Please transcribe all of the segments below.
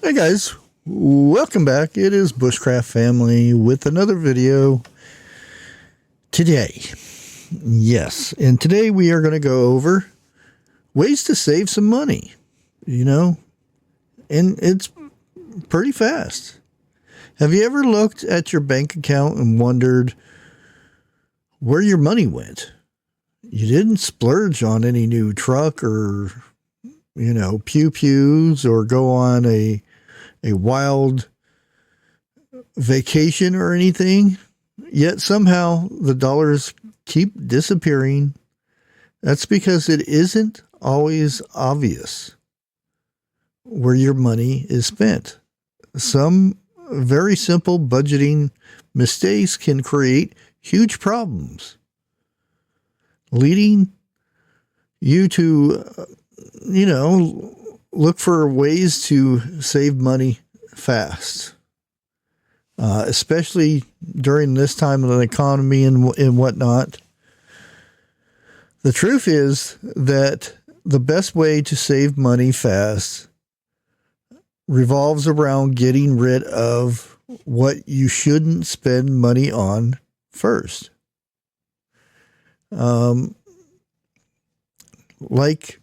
Hey guys, welcome back. It is Bushcraft Family with another video today. Yes, and today we are going to go over ways to save some money, and it's pretty fast. Have you ever looked at your bank account and wondered where your money went? You didn't splurge on any new truck or, pew-pews or go on a wild vacation or anything, yet somehow the dollars keep disappearing. That's because it isn't always obvious where your money is spent. Some very simple budgeting mistakes can create huge problems, leading you to, look for ways to save money fast, especially during this time of the economy and whatnot. The truth is that the best way to save money fast revolves around getting rid of what you shouldn't spend money on first. Like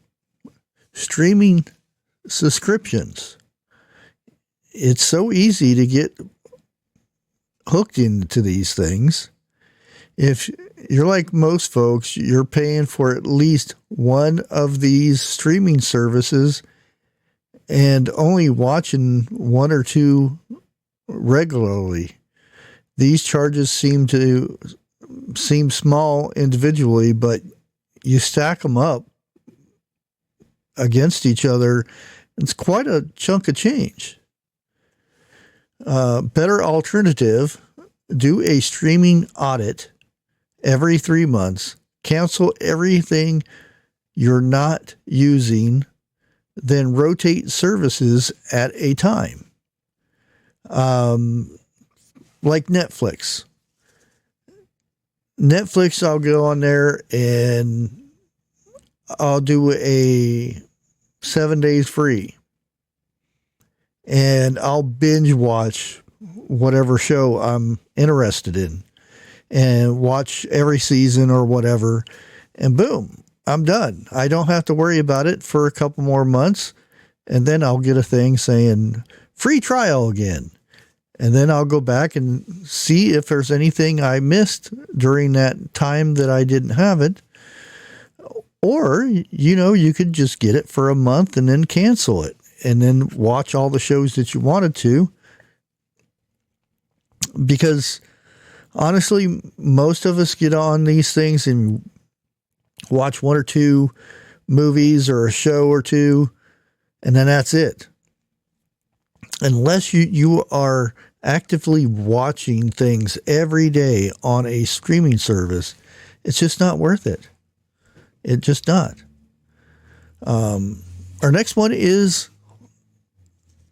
streaming subscriptions. It's so easy to get hooked into these things. If you're like most folks, you're paying for at least one of these streaming services and only watching one or two regularly. These charges seem small individually, but you stack them up against each other. It's quite a chunk of change. Better alternative, do a streaming audit every 3 months, cancel everything you're not using, then rotate services at a time. Like Netflix. I'll go on there and I'll do a 7 days free, and I'll binge watch whatever show I'm interested in and watch every season or whatever, and boom, I'm done. I don't have to worry about it for a couple more months, and then I'll get a thing saying free trial again, and then I'll go back and see if there's anything I missed during that time that I didn't have it. Or, you could just get it for a month and then cancel it and then watch all the shows that you wanted to. Because honestly, most of us get on these things and watch one or two movies or a show or two, and then that's it. Unless you are actively watching things every day on a streaming service, it's just not worth it. It's just not. Our next one is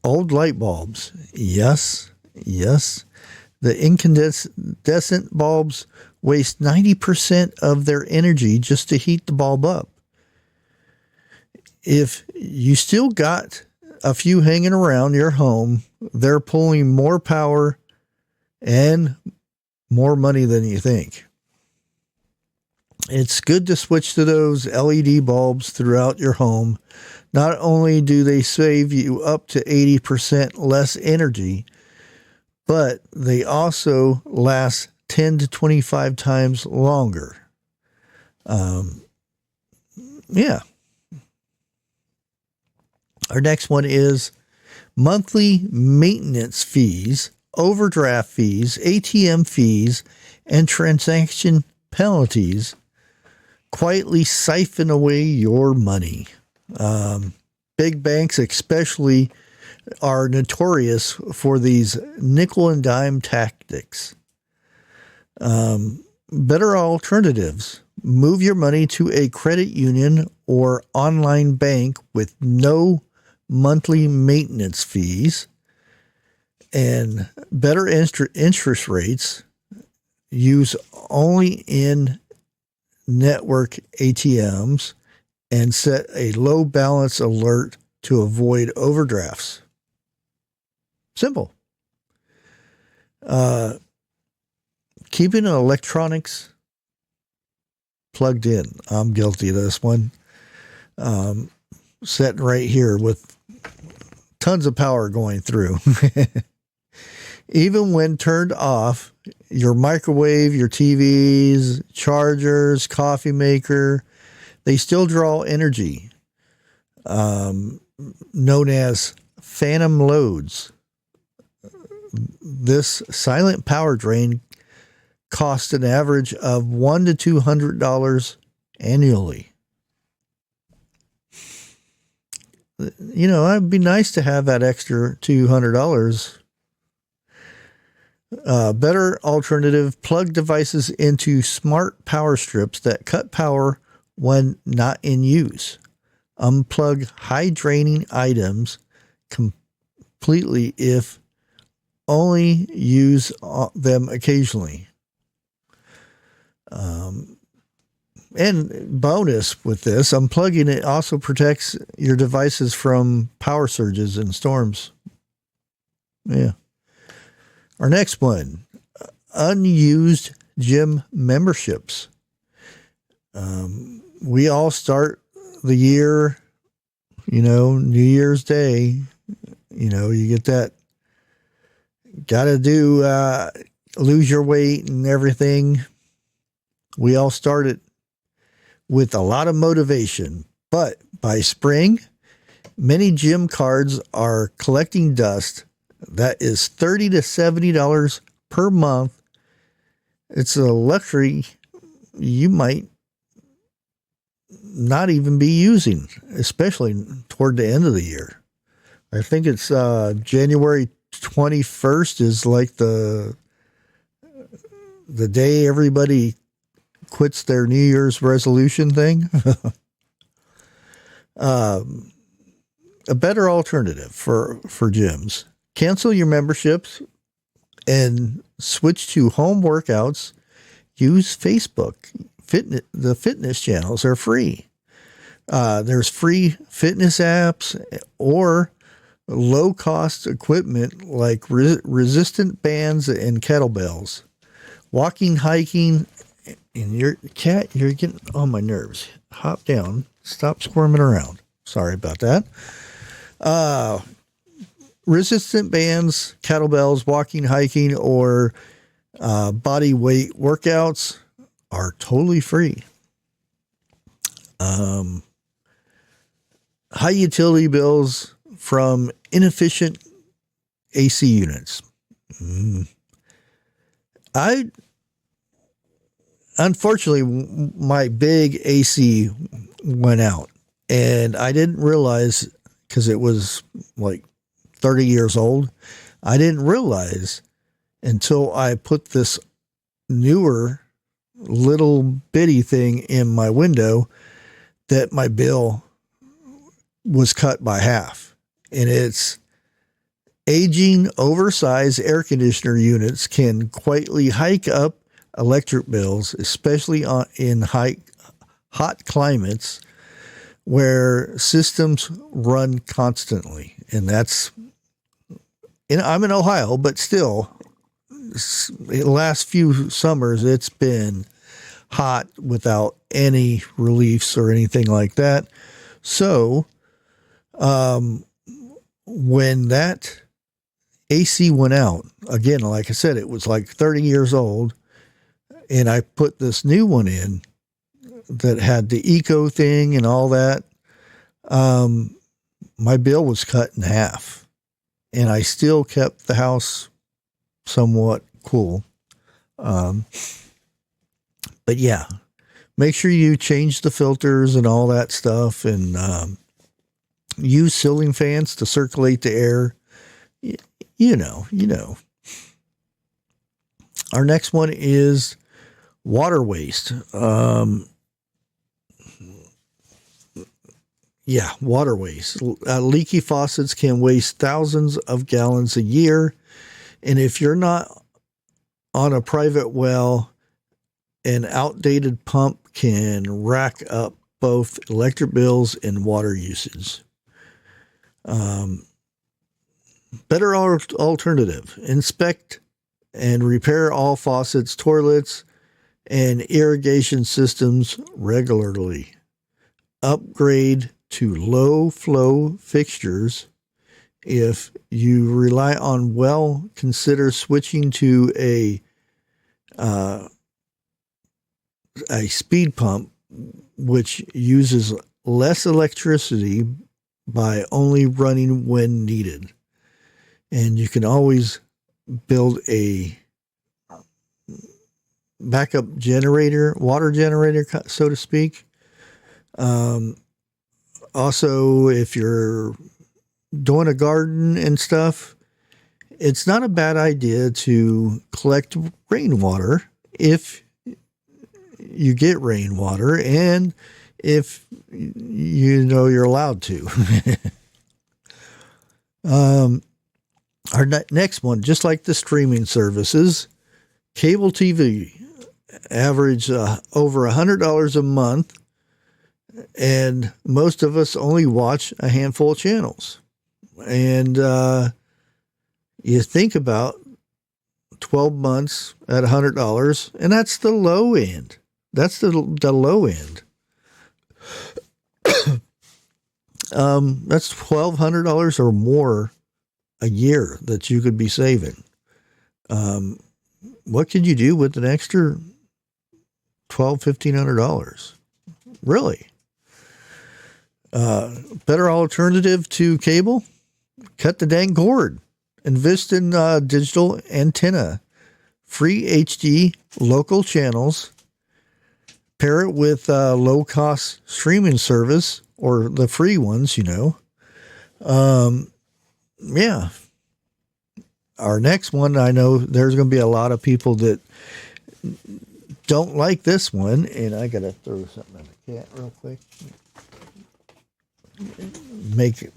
old light bulbs. Yes. The incandescent bulbs waste 90% of their energy just to heat the bulb up. If you still got a few hanging around your home, they're pulling more power and more money than you think. It's good to switch to those LED bulbs throughout your home. Not only do they save you up to 80% less energy, but they also last 10 to 25 times longer. Yeah. Our next one is monthly maintenance fees, overdraft fees, ATM fees, and transaction penalties quietly siphon away your money. Big banks especially are notorious for these nickel and dime tactics. Better alternatives. Move your money to a credit union or online bank with no monthly maintenance fees and better interest rates. Use only in network ATMs and set a low balance alert to avoid overdrafts. Simple. Keeping electronics plugged in. I'm guilty of this one. Sitting right here with tons of power going through. Even when turned off, your microwave, your TVs, chargers, coffee maker, they still draw energy, known as phantom loads. This silent power drain costs an average of $100 to $200 annually. You know, it'd be nice to have that extra $200. Better alternative, plug devices into smart power strips that cut power when not in use. Unplug high draining items completely if only use them occasionally. And bonus with this, unplugging it also protects your devices from power surges and storms. Yeah. Our next one, unused gym memberships. We all start the year, you know, New Year's Day, you know, you get that, got to do, lose your weight and everything. We all started with a lot of motivation, but by spring, many gym cards are collecting dust. That is $30 to $70 per month. It's a luxury you might not even be using, especially toward the end of the year. I think it's January 21st is like the day everybody quits their New Year's resolution thing. A better alternative for gyms. Cancel your memberships and switch to home workouts. Use Facebook. The fitness channels are free. There's free fitness apps or low-cost equipment like resistant bands and kettlebells. Walking, hiking, and your cat, you're getting on my nerves. Hop down. Stop squirming around. Sorry about that. Resistant bands, kettlebells, walking, hiking, or body weight workouts are totally free. High utility bills from inefficient AC units. Unfortunately, my big AC went out, and I didn't realize, because it was like 30 years old. I didn't realize until I put this newer little bitty thing in my window that my bill was cut by half. And it's aging, oversized air conditioner units can quietly hike up electric bills, especially in hot climates where systems run constantly. And that's, I'm in Ohio, but still, the last few summers, it's been hot without any reliefs or anything like that. So, when that AC went out, again, like I said, it was like 30 years old, and I put this new one in that had the eco thing and all that. My bill was cut in half, and I still kept the house somewhat cool. But yeah, make sure you change the filters and all that stuff, and use ceiling fans to circulate the air. You know. Our next one is water waste. Water waste. Leaky faucets can waste thousands of gallons a year. And if you're not on a private well, an outdated pump can rack up both electric bills and water usage. Better alternative. Inspect and repair all faucets, toilets, and irrigation systems regularly. Upgrade to low flow fixtures. If you rely on well, consider switching to a speed pump, which uses less electricity by only running when needed. And you can always build a backup generator, water generator, so to speak. Also, if you're doing a garden and stuff, it's not a bad idea to collect rainwater if you get rainwater and if you know you're allowed to. Our next one, just like the streaming services, cable TV, average over $100 a month, and most of us only watch a handful of channels. And you think about 12 months at $100, and that's the low end. That's the low end. That's $1,200 or more a year that you could be saving. What could you do with an extra $1,500? Really? Better alternative to cable? Cut the dang cord. Invest in digital antenna, free HD local channels. Pair it with low-cost streaming service or the free ones, you know. Yeah. Our next one, I know there's going to be a lot of people that don't like this one, and I got to throw something at the cat real quick. Make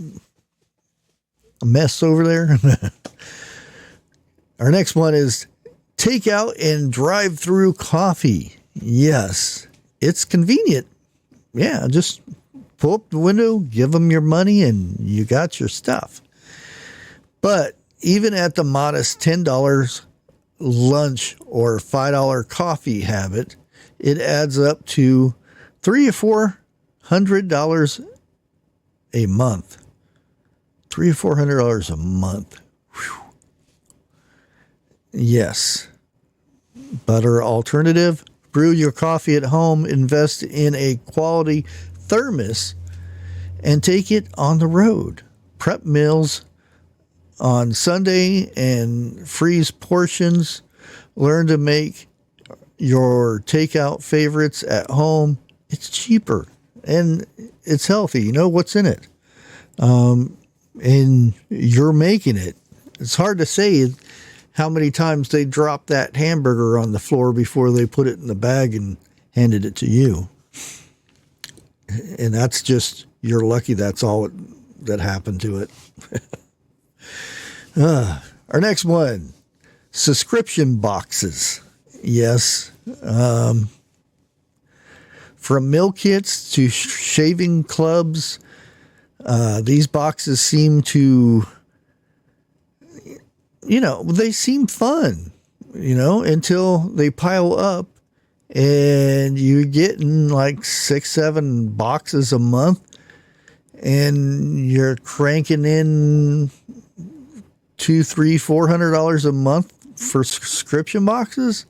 a mess over there. Our next one is take out and drive through coffee. Yes, it's convenient. Yeah, just pull up the window, give them your money, and you got your stuff. But even at the modest $10 lunch or $5 coffee habit, it adds up to $300 or $400 a month. $300 or $400 a month. Whew. Yes. Better alternative. Brew your coffee at home. Invest in a quality thermos and take it on the road. Prep meals on Sunday and freeze portions. Learn to make your takeout favorites at home. It's cheaper and it's healthy. You know what's in it. And you're making it. It's hard to say how many times they drop that hamburger on the floor before they put it in the bag and handed it to you. And that's just, you're lucky that's all that happened to it. Our next one, subscription boxes. Yes. From meal kits to shaving clubs, these boxes seem to, they seem fun, until they pile up and you're getting like 6-7 boxes a month and you're cranking in $200-$400 a month for subscription boxes.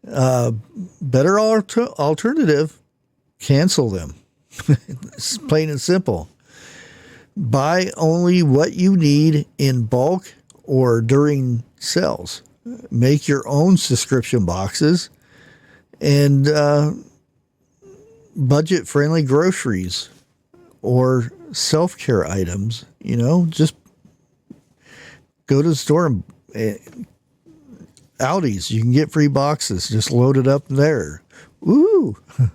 Better alternative, cancel them. It's plain and simple. Buy only what you need in bulk or during sales. Make your own subscription boxes and budget-friendly groceries or self-care items. Just go to the store and Aldi's, you can get free boxes. Just load it up there. Ooh, a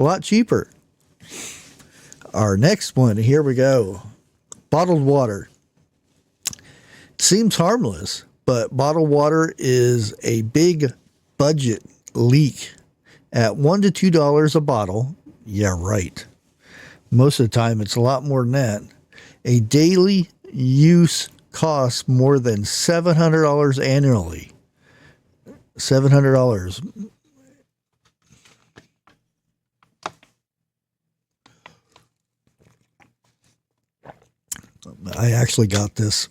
lot cheaper. Our next one, here we go. Bottled water. Seems harmless, but bottled water is a big budget leak at $1 to $2 a bottle. Yeah, right. Most of the time, it's a lot more than that. A daily use costs more than $700 annually. $700. I actually got this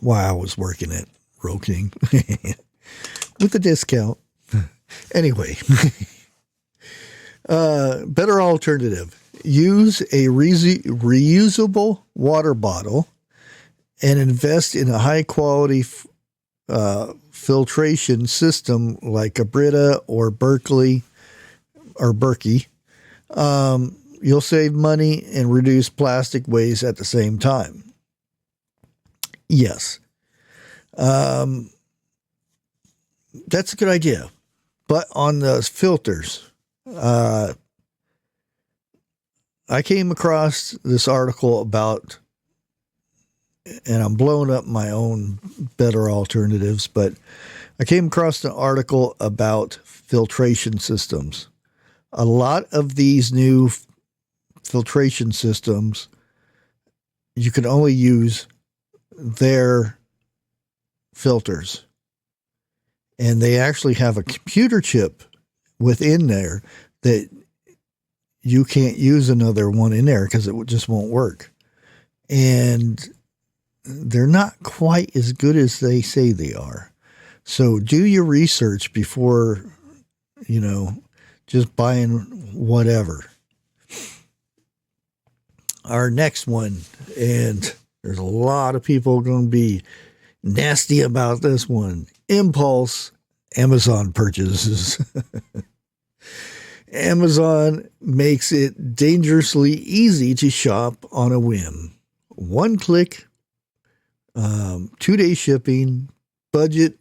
while I was working at Roe King with a discount. Anyway, better alternative. Use a reusable water bottle and invest in a high quality filtration system like a Brita or Berkeley or Berkey. You'll save money and reduce plastic waste at the same time. Yes. That's a good idea. But on the filters, I came across this article about, and I'm blowing up my own better alternatives, but I came across an article about filtration systems. A lot of these new filtration systems, you can only use their filters. And they actually have a computer chip within there that you can't use another one in there because it just won't work. And they're not quite as good as they say they are. So do your research before, just buying whatever. Our next one, and there's a lot of people going to be nasty about this one. Impulse Amazon purchases. Amazon makes it dangerously easy to shop on a whim. One click, 2-day shipping, budget,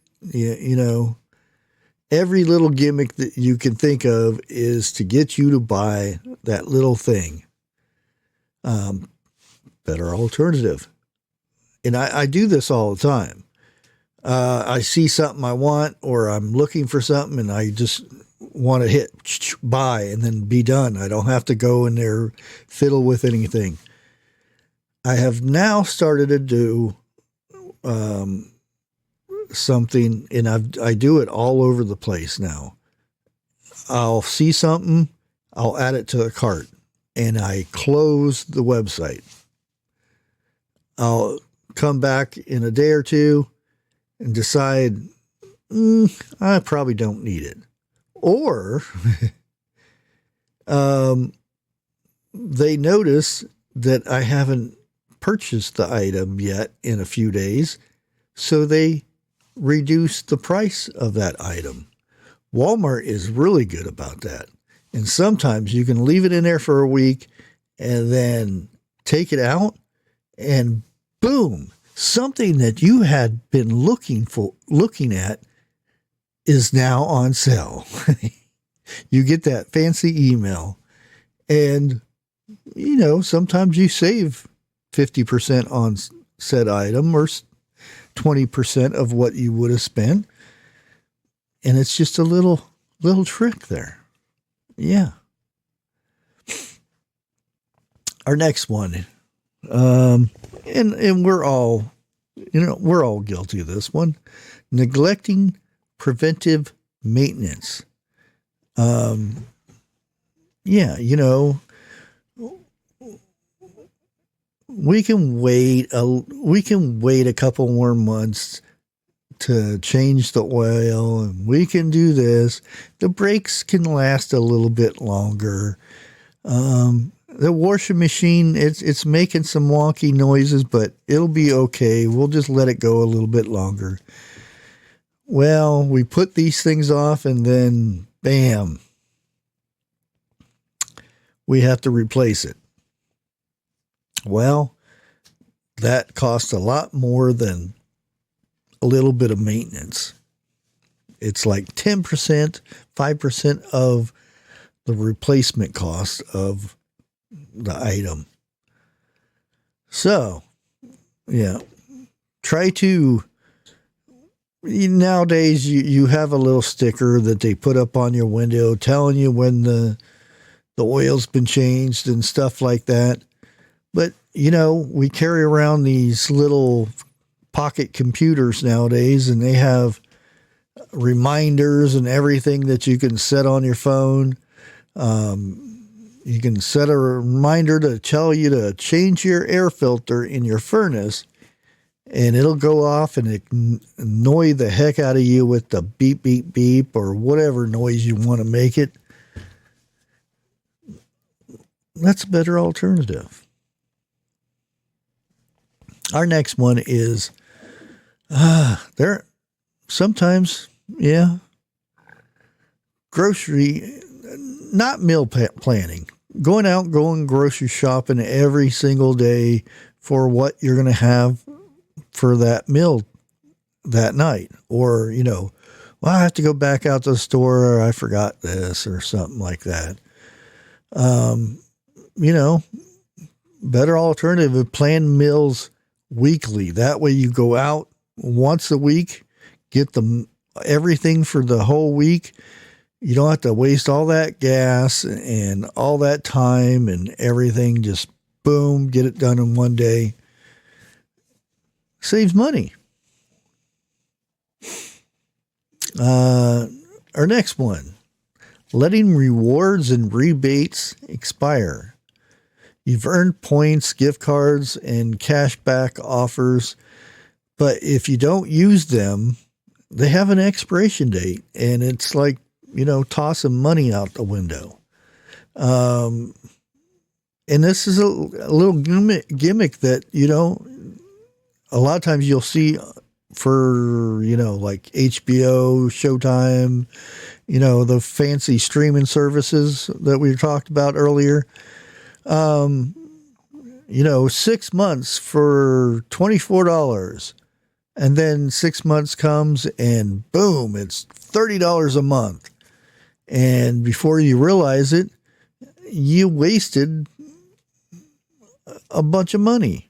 every little gimmick that you can think of is to get you to buy that little thing. Better alternative. And I do this all the time. I see something I want, or I'm looking for something and I just want to hit buy and then be done. I don't have to go in there, fiddle with anything. I have now started to do something, and I do it all over the place now. I'll see something, I'll add it to the cart, and I close the website. I'll come back in a day or two and decide, I probably don't need it. Or they notice that I haven't purchased the item yet in a few days, so they reduce the price of that item. Walmart is really good about that. And sometimes you can leave it in there for a week and then take it out, and boom, something that you had been looking at is now on sale. You get that fancy email, and sometimes you save 50% on said item or 20% of what you would have spent. And it's just a little trick there. Yeah. Our next one, and we're all guilty of this one, neglecting preventive maintenance. We can wait a couple more months to change the oil, and we can do this. The brakes can last a little bit longer. The washing machine, it's making some wonky noises, but it'll be okay. We'll just let it go a little bit longer. Well, we put these things off, and then bam, we have to replace it. Well, that costs a lot more than a little bit of maintenance. It's like 10%, 5% of the replacement cost of the item. So, yeah, try to, nowadays you have a little sticker that they put up on your window telling you when the oil's been changed and stuff like that. But, we carry around these little pocket computers nowadays, and they have reminders and everything that you can set on your phone. You can set a reminder to tell you to change your air filter in your furnace, and it'll go off and annoy the heck out of you with the beep, beep, beep, or whatever noise you want to make it. That's a better alternative. Our next one is, there sometimes, yeah, grocery, not meal planning, going grocery shopping every single day for what you're going to have for that meal that night. Or, well, I have to go back out to the store, or I forgot this, or something like that. Better alternative, plan meals weekly. That way you go out once a week, get everything for the whole week. You don't have to waste all that gas and all that time and everything. Just boom, get it done in one day. Saves money. Our next one, letting rewards and rebates expire. You've earned points, gift cards, and cashback offers, but if you don't use them, they have an expiration date, and it's like, tossing money out the window. And this is a little gimmick that, a lot of times you'll see for, like HBO, Showtime, the fancy streaming services that we talked about earlier. 6 months for $24. And then 6 months comes and boom, it's $30 a month. And before you realize it, you wasted a bunch of money.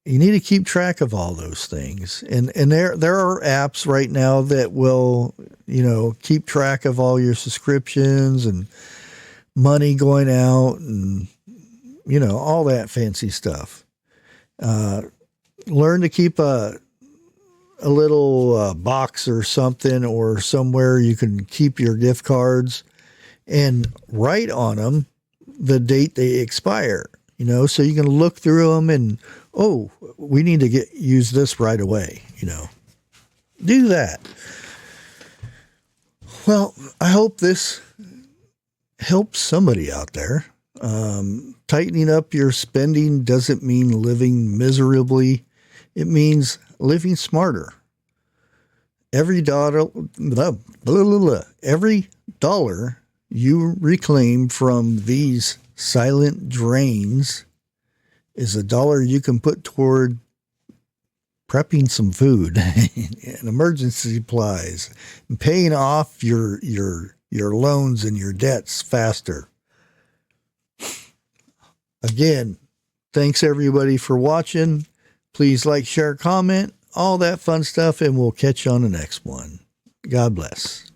You need to keep track of all those things. And there are apps right now that will, keep track of all your subscriptions and money going out and, all that fancy stuff. Learn to keep a little box or something, or somewhere you can keep your gift cards, and write on them the date they expire, so you can look through them and, oh, we need to use this right away, do that. Well, I hope this helps somebody out there. Tightening up your spending doesn't mean living miserably. It means living smarter. Every dollar you reclaim from these silent drains is $1 you can put toward prepping some food and emergency supplies, and paying off your loans and your debts faster. Again, thanks everybody for watching. Please like, share, comment, all that fun stuff, and we'll catch you on the next one. God bless.